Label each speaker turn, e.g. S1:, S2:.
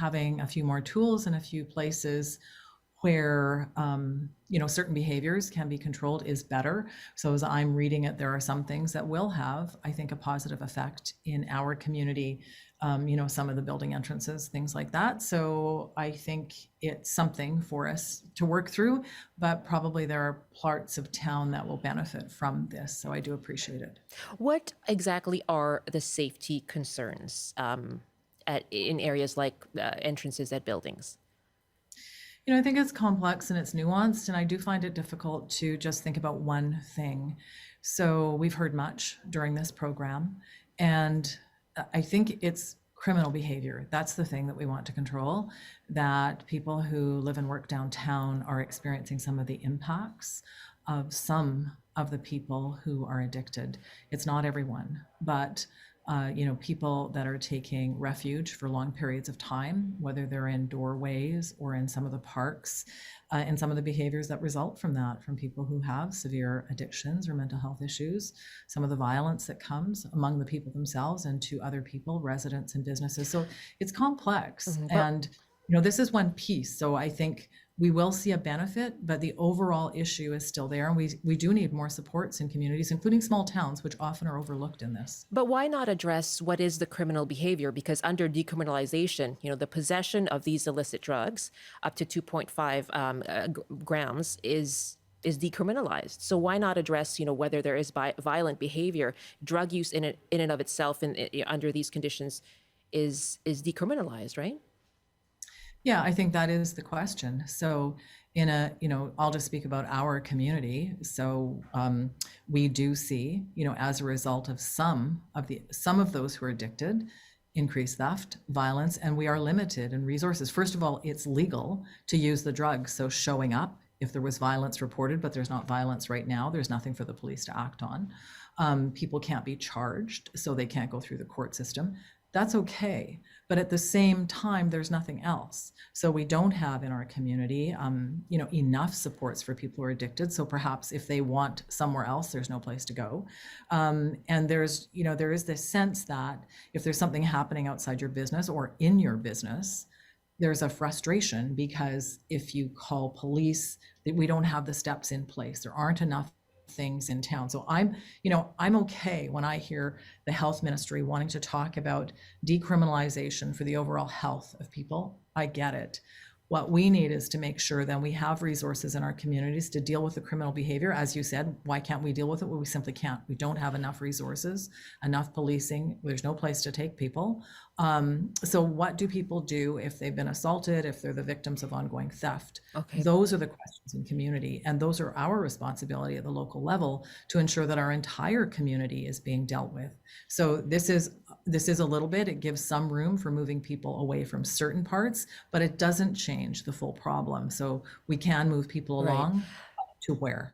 S1: having a few more tools in a few places where certain behaviors can be controlled is better. So as I'm reading it, there are some things that will have, I think, a positive effect in our community. Some of the building entrances, things like that. So I think it's something for us to work through, but probably there are parts of town that will benefit from this. So I do appreciate it.
S2: What exactly are the safety concerns in areas like entrances at buildings?
S1: I think it's complex and it's nuanced, and I do find it difficult to just think about one thing. So we've heard much during this program, and I think it's criminal behavior. That's the thing that we want to control, that people who live and work downtown are experiencing some of the impacts of some of the people who are addicted. It's not everyone, but people that are taking refuge for long periods of time, whether they're in doorways or in some of the parks, and some of the behaviors that result from that, from people who have severe addictions or mental health issues, some of the violence that comes among the people themselves and to other people, residents and businesses. So it's complex. And this is one piece. So I think we will see a benefit, but the overall issue is still there. And we do need more supports in communities, including small towns, which often are overlooked in this.
S2: But why not address what is the criminal behavior? Because under decriminalization, the possession of these illicit drugs up to 2.5 grams is decriminalized. So why not address, whether there is violent behavior, drug use in and of itself under these conditions is decriminalized, right?
S1: Yeah, I think that is the question. So I'll just speak about our community. So we do see, as a result of some of those who are addicted, increased theft, violence, and we are limited in resources. First of all, it's legal to use the drugs. So showing up, if there was violence reported, but there's not violence right now, there's nothing for the police to act on. People can't be charged, so they can't go through the court system. That's okay. But at the same time, there's nothing else. So we don't have in our community, enough supports for people who are addicted. So perhaps if they want somewhere else, there's no place to go. And there is this sense that if there's something happening outside your business or in your business, there's a frustration because if you call police, we don't have the steps in place. There aren't enough things in town. So I'm okay when I hear the health ministry wanting to talk about decriminalization for the overall health of people. I get it. What we need is to make sure that we have resources in our communities to deal with the criminal behavior. As you said, why can't we deal with it? Well, we simply can't. We don't have enough resources, enough policing. There's no place to take people. So what do people do if they've been assaulted, if they're the victims of ongoing theft? Okay. Those are the questions in community. And those are our responsibility at the local level to ensure that our entire community is being dealt with. So this is a little bit, it gives some room for moving people away from certain parts, but it doesn't change the full problem. So we can move people along to where.